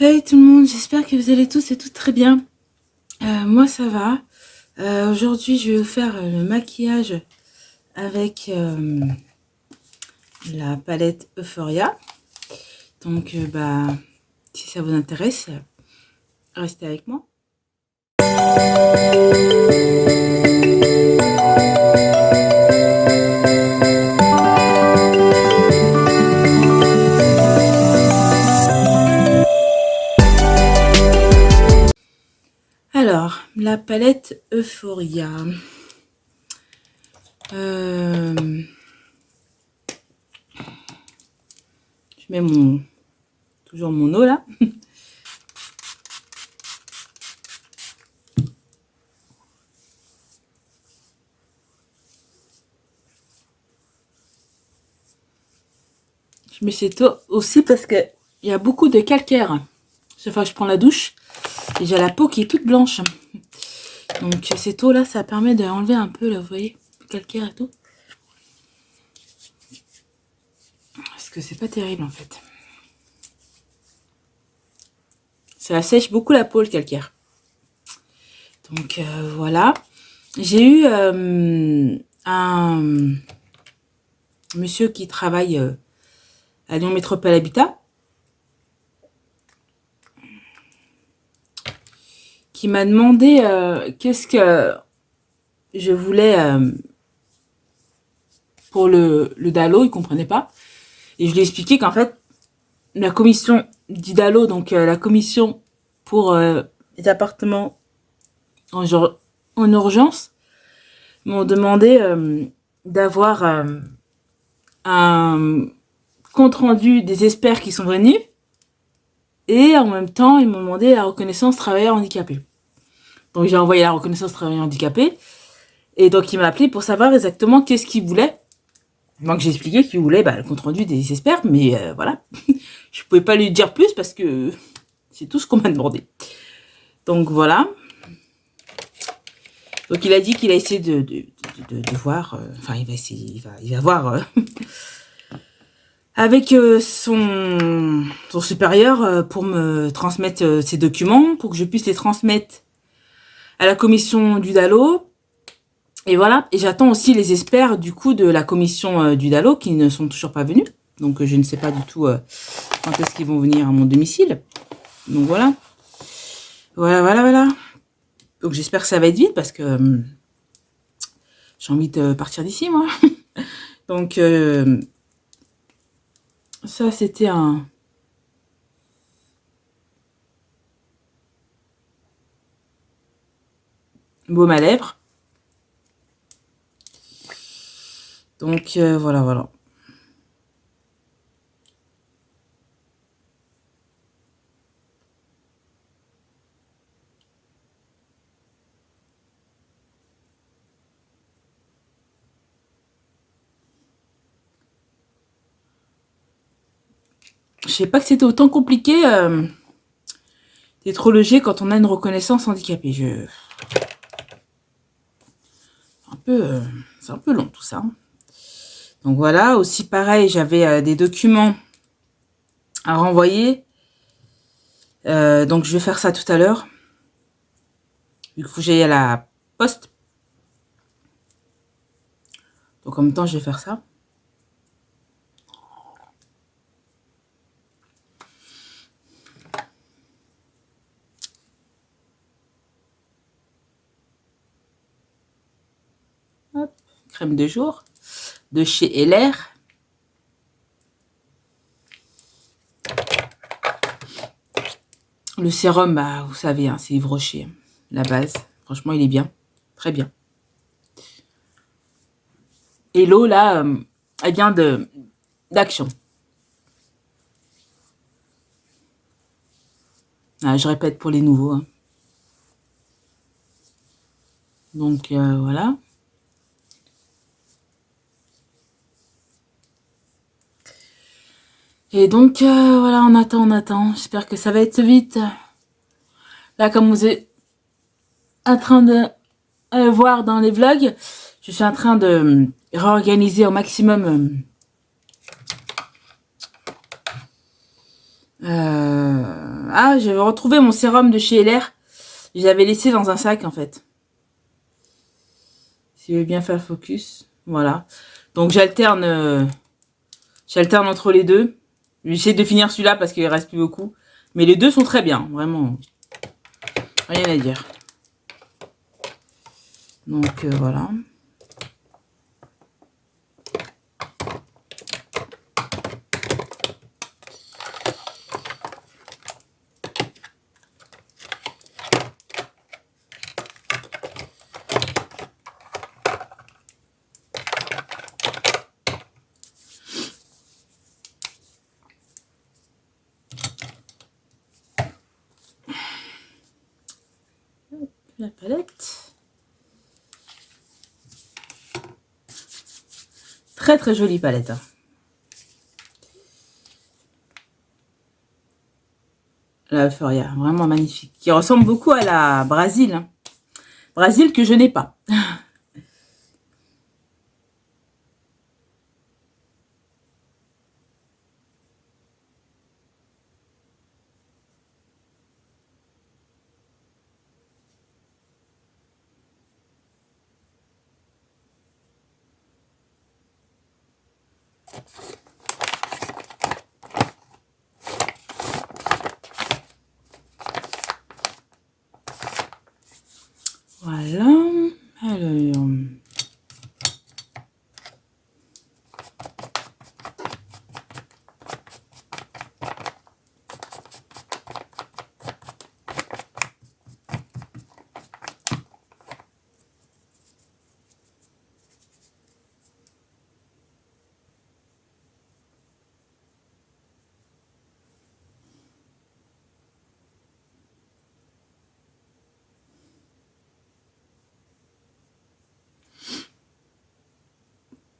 Hey tout le monde, j'espère que vous allez tous et toutes très bien. Moi ça va. Aujourd'hui je vais vous faire le maquillage avec la palette Euphoria. Donc si ça vous intéresse, restez avec moi. Alors, la palette Euphoria. Je mets toujours mon eau là. Je mets cette eau aussi parce que il y a beaucoup de calcaire. Chaque fois que je prends la douche, et j'ai la peau qui est toute blanche. Donc cette eau là, ça permet d'enlever un peu, là, vous voyez, le calcaire et tout. Parce que c'est pas terrible en fait. Ça assèche beaucoup la peau, le calcaire. Donc voilà. J'ai eu un monsieur qui travaille à Lyon Métropole Habitat qui m'a demandé qu'est-ce que je voulais pour le DALO. Il comprenait pas. Et je lui ai expliqué qu'en fait, la commission du DALO, donc la commission pour les appartements en urgence, m'ont demandé d'avoir un compte rendu des experts qui sont venus, et en même temps ils m'ont demandé la reconnaissance travailleur handicapé. Donc j'ai envoyé la reconnaissance travailleur handicapé, et donc il m'a appelé pour savoir exactement qu'est-ce qu'il voulait. Donc j'ai expliqué qu'il voulait le compte rendu des experts, mais voilà, je pouvais pas lui dire plus parce que c'est tout ce qu'on m'a demandé. Donc voilà. Donc il a dit qu'il a essayé de voir, enfin il va essayer, il va voir avec son supérieur pour me transmettre ces documents, pour que je puisse les transmettre à la commission du DALO. Et voilà, et j'attends aussi les experts du coup de la commission du DALO qui ne sont toujours pas venus. Donc je ne sais pas du tout quand est-ce qu'ils vont venir à mon domicile. Donc voilà. Voilà. Donc j'espère que ça va être vite parce que j'ai envie de partir d'ici moi. Donc ça c'était un baume à lèvres. Donc voilà. Je sais pas que c'était autant compliqué d'être logé quand on a une reconnaissance handicapée. C'est un peu long tout ça. Donc voilà, aussi pareil, j'avais des documents à renvoyer. Donc je vais faire ça tout à l'heure. Il faut que j'aille à la poste. Donc en même temps, je vais faire ça. Hop, crème de jour de chez LR. Le sérum, bah, vous savez, hein, c'est Yves Rocher, la base. Franchement, il est bien. Très bien. Et l'eau, là, elle vient d'Action. Ah, je répète pour les nouveaux. Hein. Donc, voilà. Et donc, voilà, on attend. J'espère que ça va être vite. Là, comme vous êtes en train de voir dans les vlogs, je suis en train de réorganiser au maximum Ah, j'avais retrouvé mon sérum de chez LR. J'avais laissé dans un sac, en fait. Si je veux bien faire focus. Voilà. Donc, j'alterne entre les deux. J'essaie de finir celui-là parce qu'il reste plus beaucoup. Mais les deux sont très bien. Vraiment. Rien à dire. Donc, voilà. La palette. Très très jolie palette. Hein. La Euphoria, vraiment magnifique. Qui ressemble beaucoup à la Brésil. Hein. Brésil que je n'ai pas. Voilà. Alors...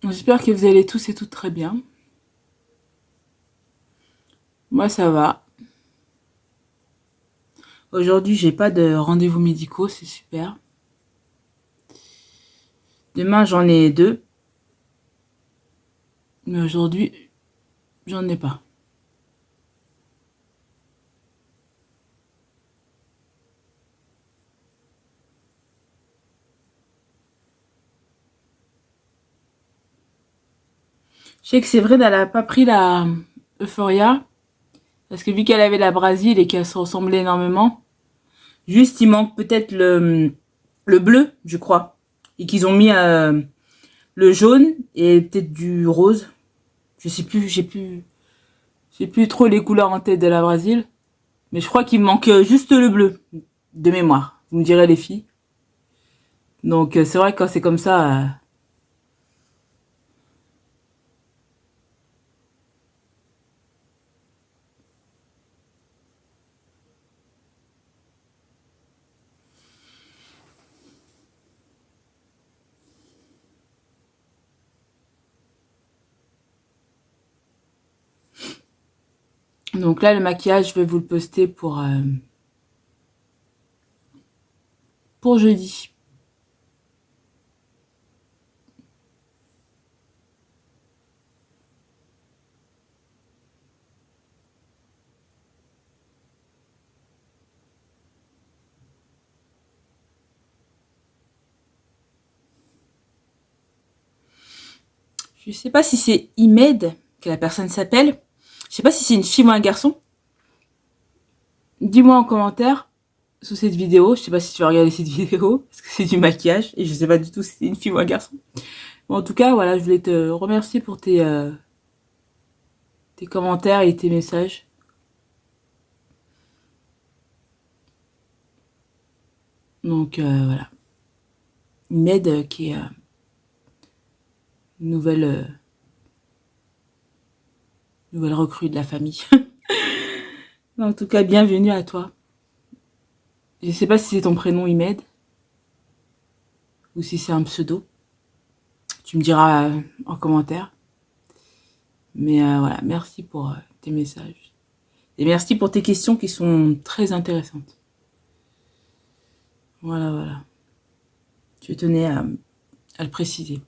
J'espère que vous allez tous et toutes très bien. Moi, ça va. Aujourd'hui, j'ai pas de rendez-vous médicaux, c'est super. Demain, j'en ai 2. Mais aujourd'hui, j'en ai pas. Je sais que c'est vrai, elle n'a pas pris la Euphoria. Parce que vu qu'elle avait la Brésil et qu'elle se ressemblait énormément, juste il manque peut-être le bleu, je crois. Et qu'ils ont mis le jaune et peut-être du rose. Je sais plus, j'ai plus trop les couleurs en tête de la Brésil. Mais je crois qu'il me manque juste le bleu de mémoire. Vous me direz les filles. Donc c'est vrai que quand c'est comme ça... Donc là, le maquillage, je vais vous le poster pour jeudi. Je sais pas si c'est Imed que la personne s'appelle. Je sais pas si c'est une fille ou un garçon. Dis-moi en commentaire sous cette vidéo. Je sais pas si tu vas regarder cette vidéo parce que c'est du maquillage et je sais pas du tout si c'est une fille ou un garçon. Bon, en tout cas, voilà, je voulais te remercier pour tes commentaires et tes messages. Donc voilà. Imed qui est une nouvelle recrue de la famille. En tout cas, bienvenue à toi. Je sais pas si c'est ton prénom Imed ou si c'est un pseudo. Tu me diras en commentaire. Mais voilà, merci pour tes messages. Et merci pour tes questions qui sont très intéressantes. Voilà, voilà. Je tenais à le préciser.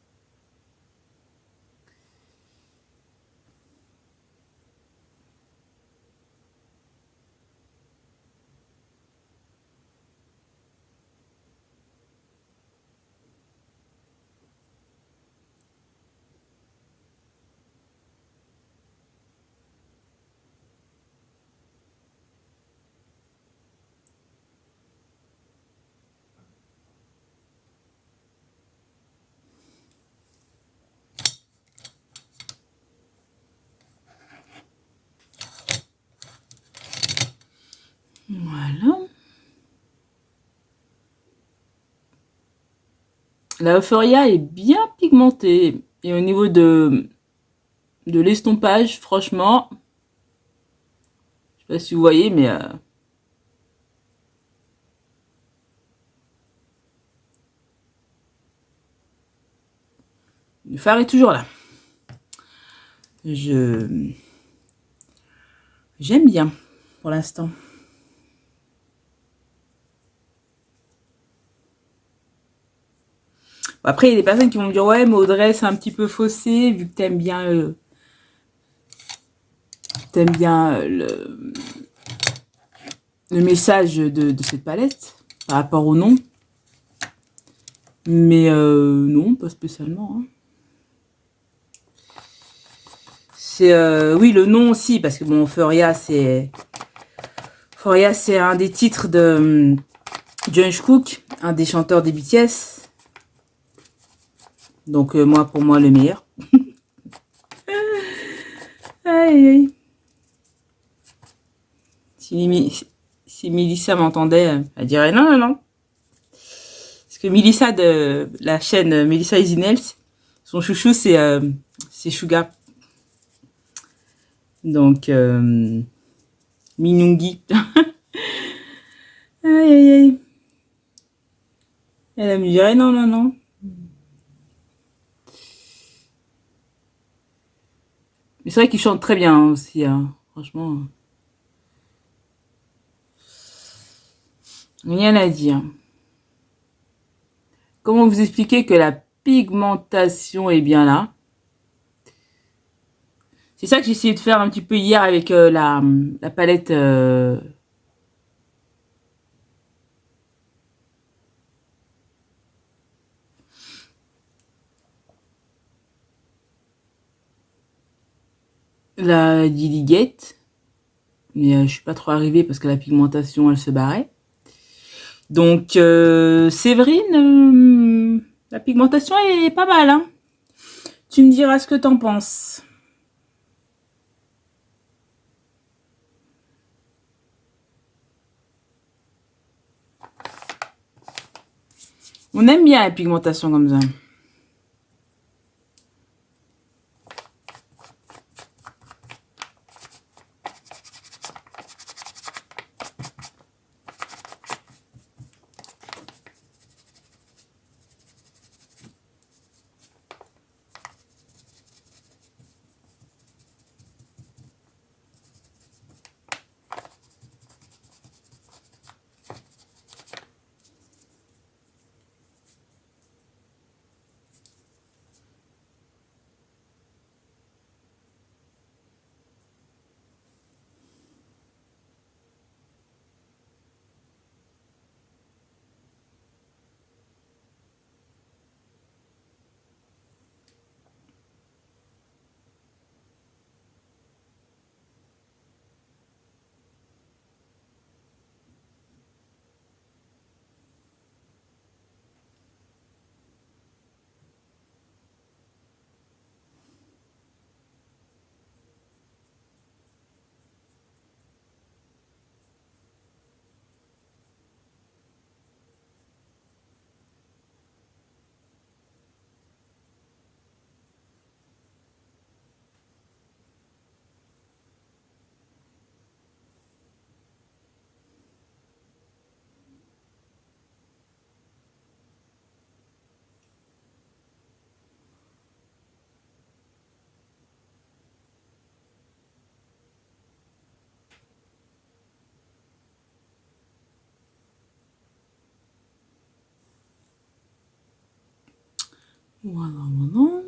Voilà. La Euphoria est bien pigmentée. Et au niveau de l'estompage, franchement, je sais pas si vous voyez, mais le fard est toujours là. J'aime bien pour l'instant. Après, il y a des personnes qui vont me dire ouais, mais Audrey, c'est un petit peu faussé vu que t'aimes bien le message de cette palette par rapport au nom. Mais non, pas spécialement. Hein. C'est oui, le nom aussi, parce que bon, Euphoria, c'est un des titres de Jungkook, un des chanteurs des BTS. Donc moi, pour moi, le meilleur. Aïe, aïe. Si Mélissa m'entendait, elle dirait non, non, non. Parce que Mélissa de la chaîne Mélissa Easy Nails, son chouchou, c'est Suga. Donc, Minungi. Aïe, aïe, aïe. Elle me dirait non, non, non. Mais c'est vrai qu'il chante très bien aussi, hein. Franchement. Rien à dire. Comment vous expliquer que la pigmentation est bien là? C'est ça que j'ai essayé de faire un petit peu hier avec la palette la Diligate. Mais je suis pas trop arrivée parce que la pigmentation, elle se barrait. Donc, Séverine, la pigmentation est pas mal, hein. Tu me diras ce que t'en penses. On aime bien la pigmentation comme ça. Voilà, voilà.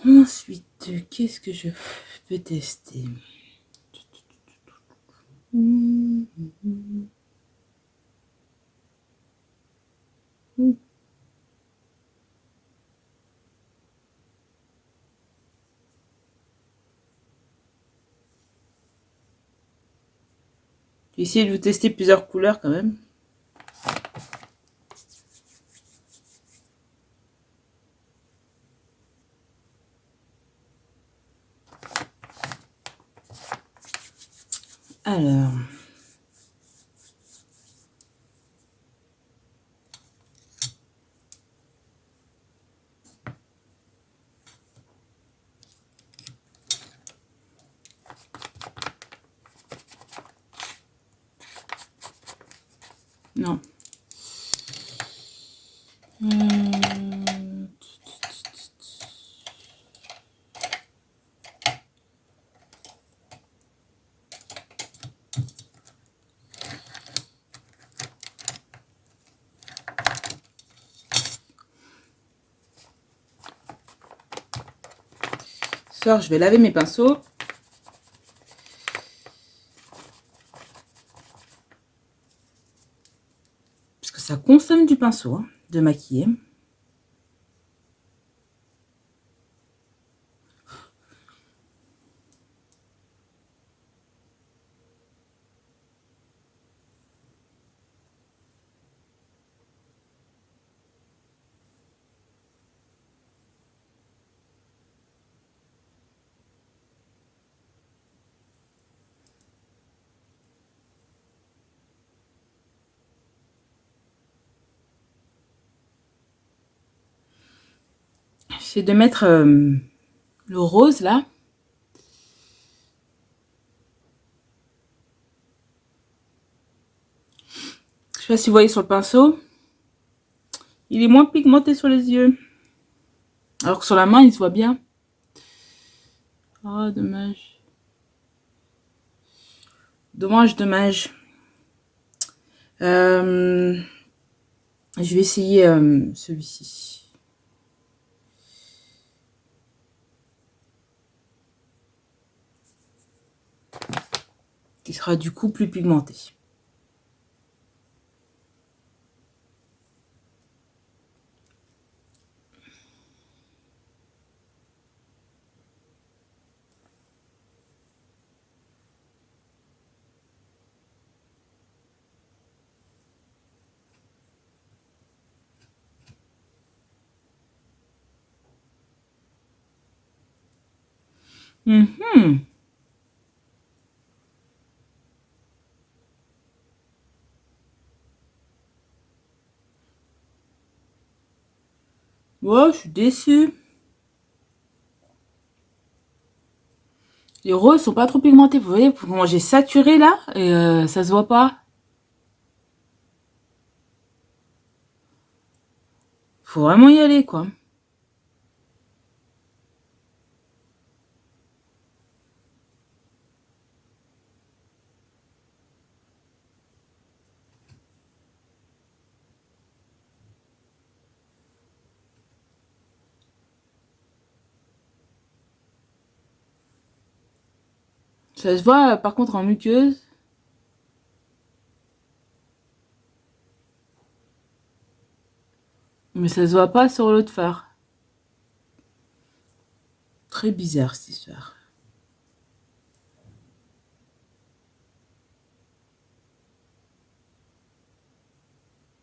Ensuite, qu'est-ce que je peux tester? J'ai essayé de vous tester plusieurs couleurs quand même. Alors. Non. Ce soir, je vais laver mes pinceaux. Parce que ça consomme du pinceau, hein, de maquiller. J'essaie de mettre le rose là. Je sais pas si vous voyez sur le pinceau. Il est moins pigmenté sur les yeux. Alors que sur la main, il se voit bien. Oh, dommage. Dommage, dommage. Je vais essayer celui-ci. Qui sera du coup plus pigmenté. Ouais, je suis déçue. Les roses sont pas trop pigmentés. Vous voyez comment j'ai saturé là et ça se voit pas. Faut vraiment y aller quoi. Ça se voit par contre en muqueuse. Mais ça se voit pas sur l'autre fard. Très bizarre cette histoire.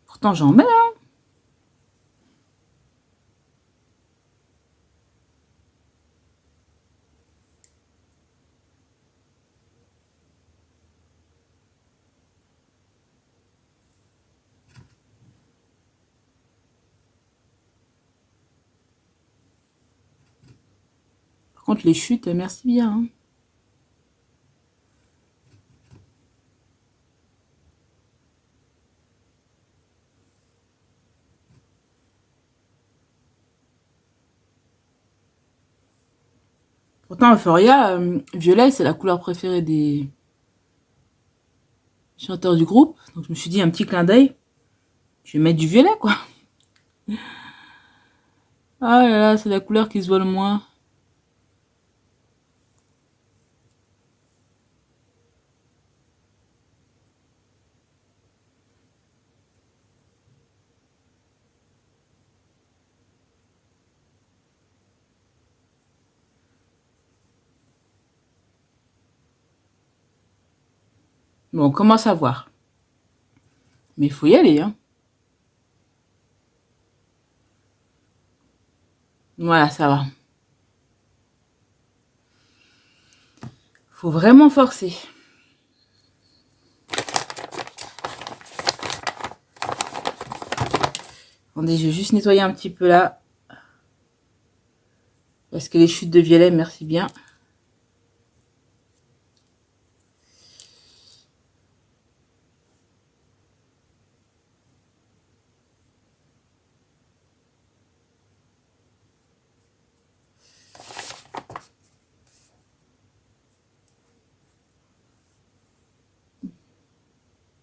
Pourtant j'en mets hein. Par contre les chutes, merci bien. Hein. Pourtant Euphoria, violet c'est la couleur préférée des chanteurs du groupe. Donc je me suis dit un petit clin d'œil. Je vais mettre du violet quoi. Ah là là, c'est la couleur qui se voit le moins. Bon, on commence à voir. Mais il faut y aller, hein. Voilà, ça va. Faut vraiment forcer. Attendez, je vais juste nettoyer un petit peu là. Parce que les chutes de violet, merci bien.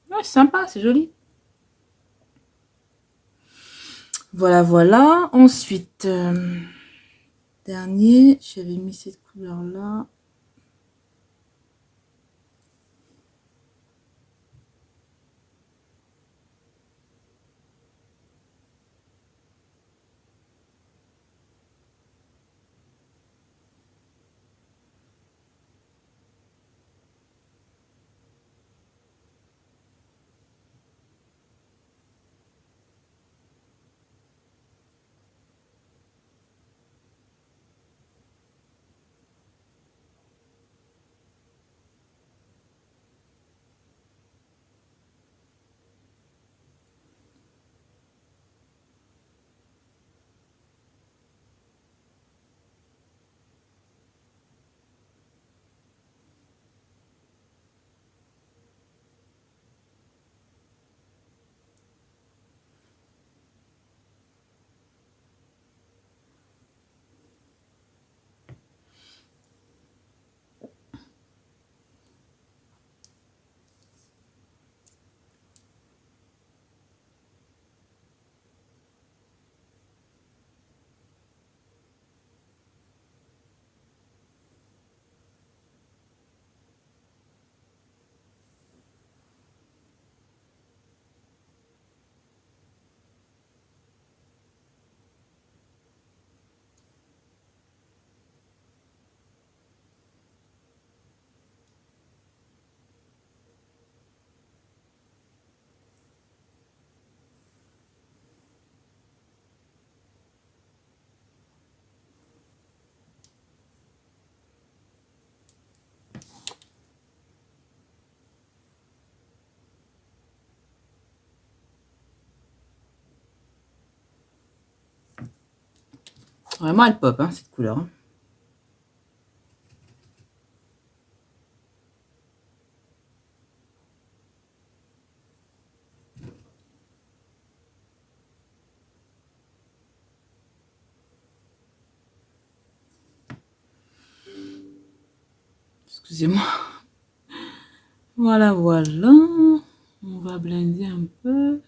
Ouais, c'est sympa, c'est joli. Voilà, voilà. Ensuite, dernier, j'avais mis cette couleur-là. Vraiment, elle pop, hein, cette couleur. Excusez-moi. Voilà, voilà. On va blender un peu.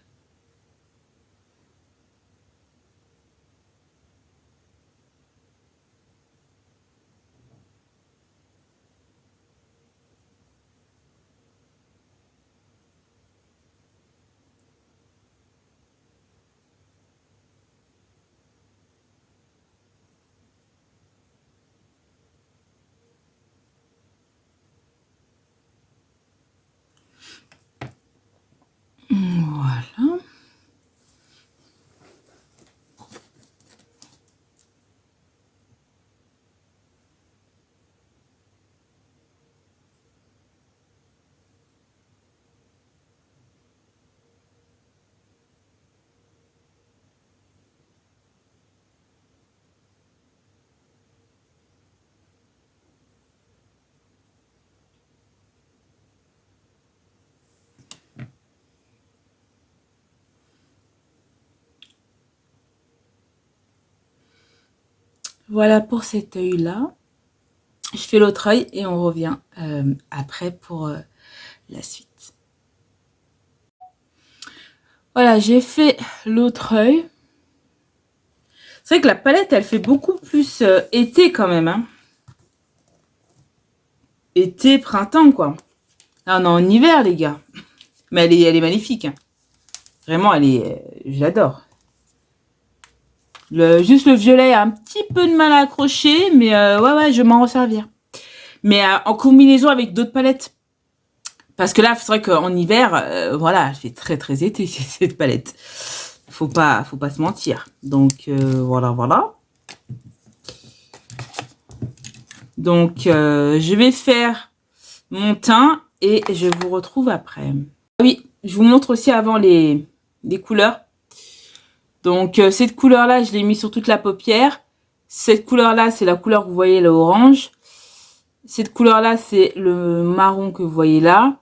Voilà. Voilà pour cet œil-là. Je fais l'autre œil et on revient après pour la suite. Voilà, j'ai fait l'autre œil. C'est vrai que la palette, elle fait beaucoup plus été quand même. Hein. Été, printemps, quoi. Là, on est en hiver, les gars. Mais elle est magnifique. Hein. Vraiment, elle est... j'adore. Juste le violet a un petit peu de mal à accrocher, mais ouais, je vais m'en resservir. Mais en combinaison avec d'autres palettes. Parce que là, c'est vrai qu'en hiver, voilà, elle fait très très été cette palette. Faut pas se mentir. Donc voilà, voilà. Donc je vais faire mon teint et je vous retrouve après. Ah oui, je vous montre aussi avant les couleurs. Donc, cette couleur-là, je l'ai mis sur toute la paupière. Cette couleur-là, c'est la couleur que vous voyez, le orange. Cette couleur-là, c'est le marron que vous voyez là.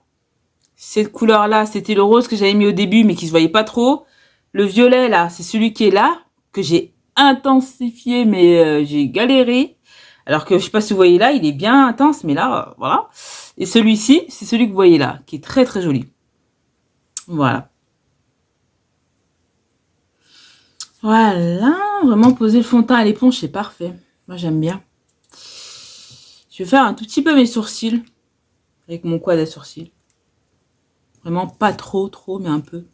Cette couleur-là, c'était le rose que j'avais mis au début, mais qui se voyait pas trop. Le violet, là, c'est celui qui est là, que j'ai intensifié, mais j'ai galéré. Alors que, je sais pas si vous voyez là, il est bien intense, mais là, voilà. Et celui-ci, c'est celui que vous voyez là, qui est très, très joli. Voilà. Voilà, vraiment poser le fond de teint à l'éponge, c'est parfait. Moi, j'aime bien. Je vais faire un tout petit peu mes sourcils avec mon quad à sourcils. Vraiment pas trop, mais un peu.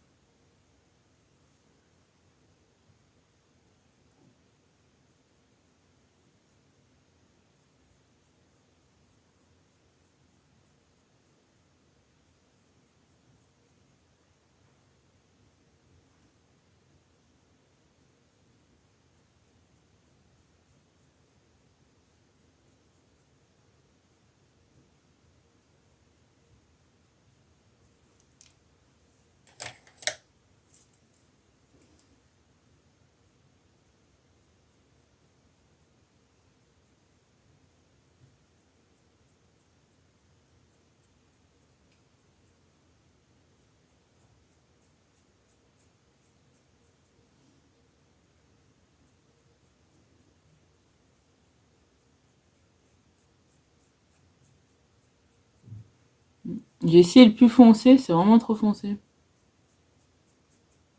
J'ai essayé le plus foncé, c'est vraiment trop foncé.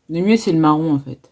Le mieux, c'est le marron, en fait.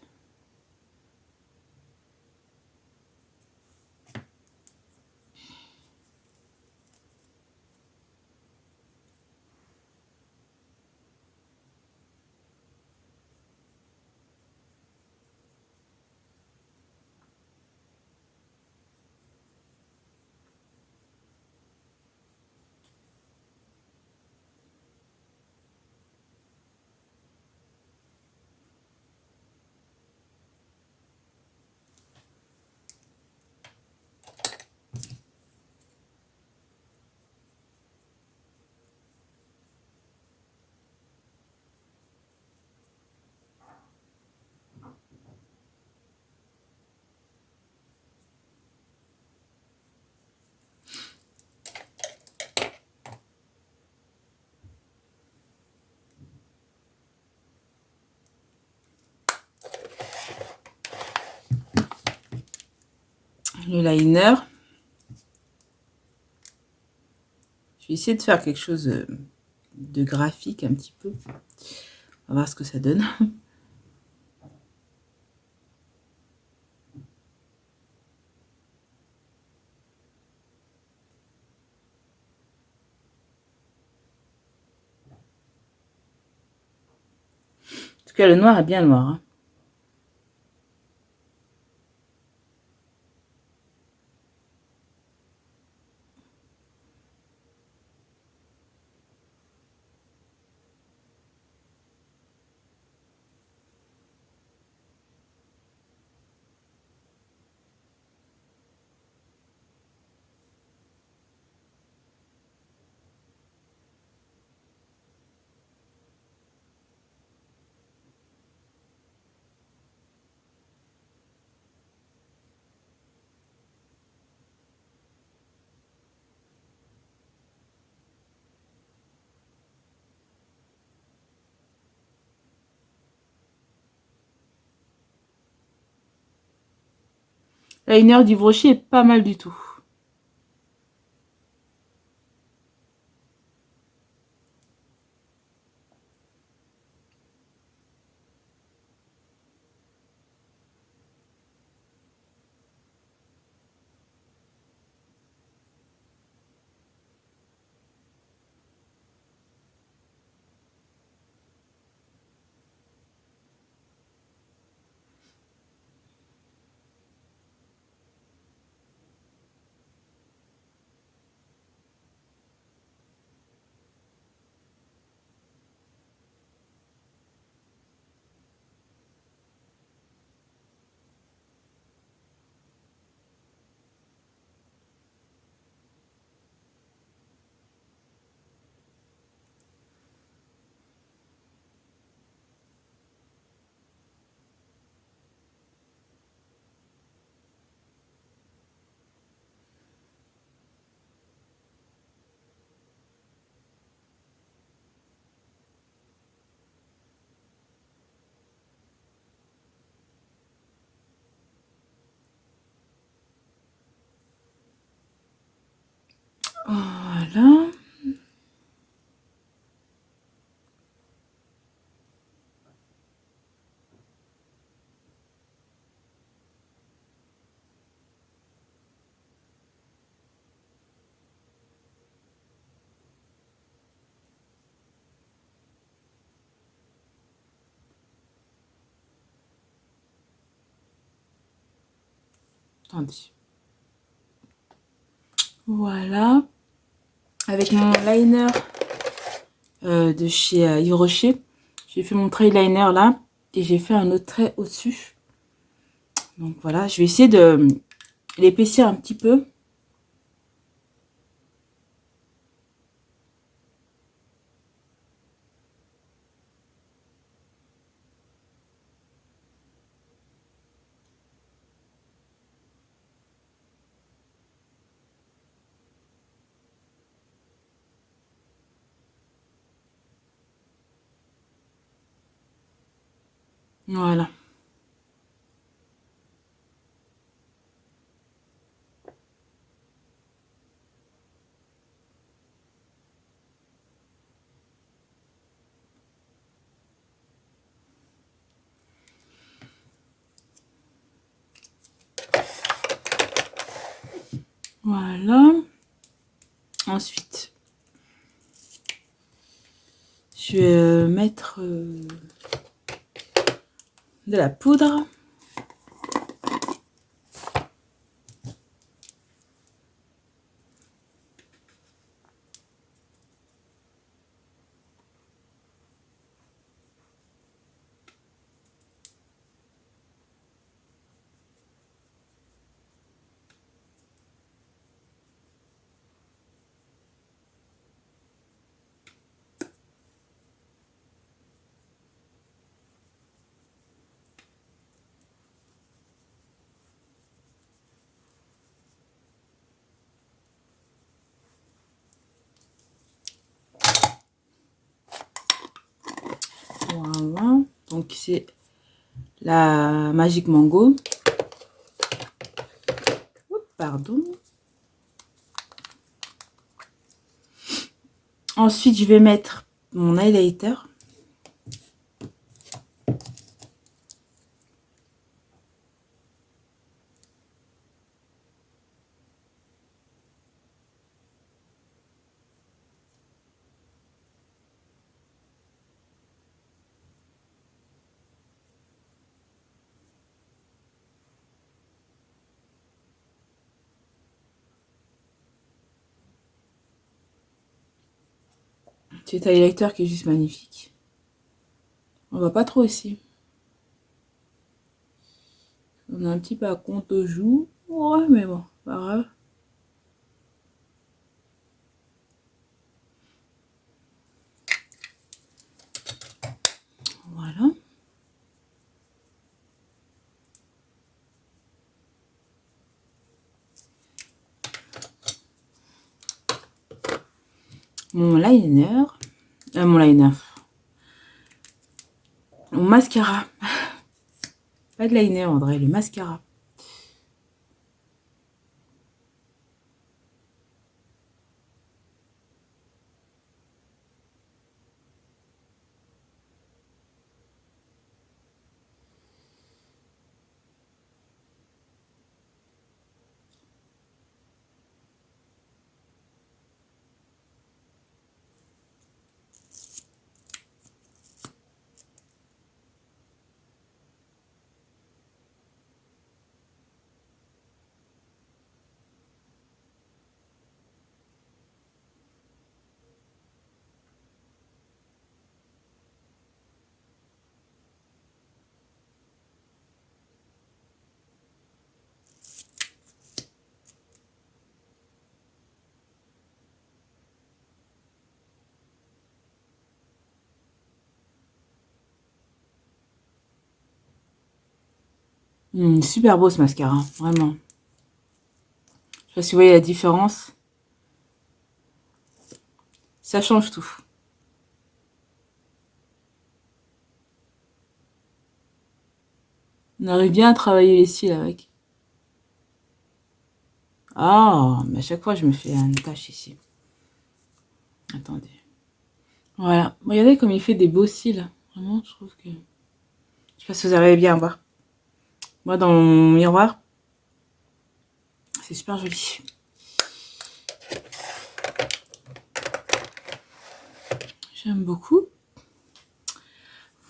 Le liner. Je vais essayer de faire quelque chose de graphique un petit peu. On va voir ce que ça donne. En tout cas, le noir est bien noir. Hein. Le liner du Brochy est pas mal du tout. Voilà. Attendez. Voilà. Avec mon liner de chez Yves Rocher, j'ai fait mon trait liner là et j'ai fait un autre trait au-dessus. Donc voilà, je vais essayer de l'épaissir un petit peu. Voilà. Voilà. Ensuite, je vais mettre de la poudre. Voilà. Donc c'est la Magic Mango. Oups, pardon. Ensuite, je vais mettre mon highlighter. Cet highlighter qui est juste magnifique. On va pas trop ici. On a un petit peu à compte aux joues. Ouais, mais bon, pas grave. Voilà. Mon liner. Mon liner. Mon mascara. Pas de liner, André, le mascara. Super beau ce mascara, vraiment. Je sais pas si vous voyez la différence. Ça change tout. On arrive bien à travailler les cils avec. Ah, mais à chaque fois, je me fais une tache ici. Attendez. Voilà. Regardez comme il fait des beaux cils. Vraiment, je trouve que... Je sais pas si vous arrivez bien à voir. Moi, dans mon miroir, c'est super joli. J'aime beaucoup.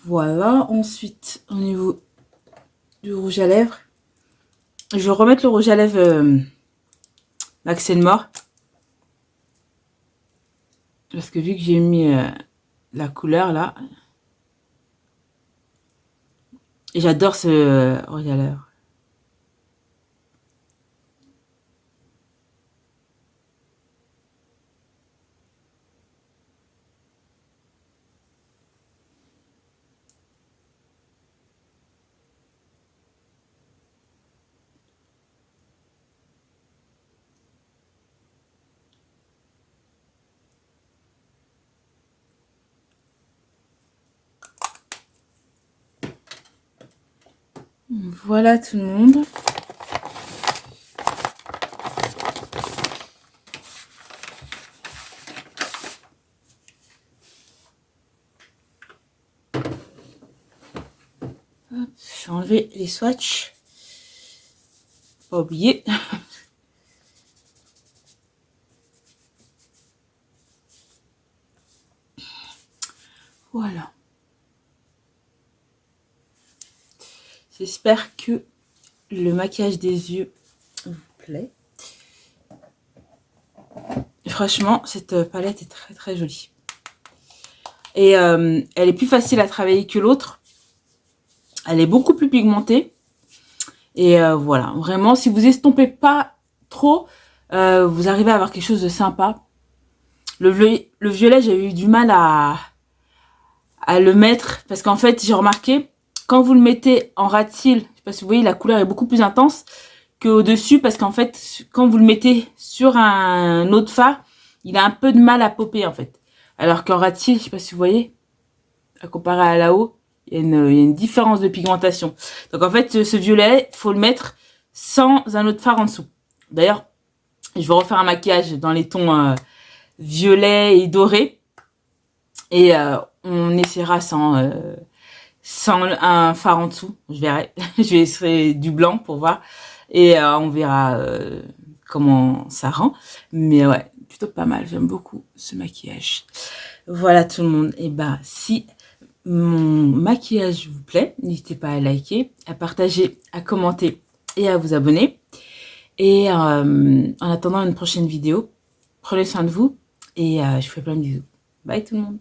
Voilà. Ensuite, au niveau du rouge à lèvres, je vais remettre le rouge à lèvres Maxel Mort. Parce que vu que j'ai mis la couleur là, et j'adore ce rouge à lèvres. Voilà tout le monde. Hop, je vais enlever les swatchs. Pas oublier. Voilà. J'espère que le maquillage des yeux vous plaît. Franchement, cette palette est très très jolie. Et elle est plus facile à travailler que l'autre. Elle est beaucoup plus pigmentée. Et voilà, vraiment, si vous estompez pas trop, vous arrivez à avoir quelque chose de sympa. Le violet, j'ai eu du mal à le mettre. Parce qu'en fait, j'ai remarqué, quand vous le mettez en ras de cils, je sais pas si vous voyez, la couleur est beaucoup plus intense qu'au-dessus. Parce qu'en fait, quand vous le mettez sur un autre fard, il a un peu de mal à popper en fait. Alors qu'en ras de cils, je sais pas si vous voyez, à comparer à là-haut, il y a une différence de pigmentation. Donc en fait, ce violet, faut le mettre sans un autre fard en dessous. D'ailleurs, je vais refaire un maquillage dans les tons violet et doré. Et on essaiera sans un fard en dessous. Je verrai. Je vais essayer du blanc pour voir. Et on verra comment ça rend. Mais ouais, plutôt pas mal. J'aime beaucoup ce maquillage. Voilà tout le monde. Et bah, si mon maquillage vous plaît, n'hésitez pas à liker, à partager, à commenter et à vous abonner. Et en attendant une prochaine vidéo, prenez soin de vous et je vous fais plein de bisous. Bye tout le monde.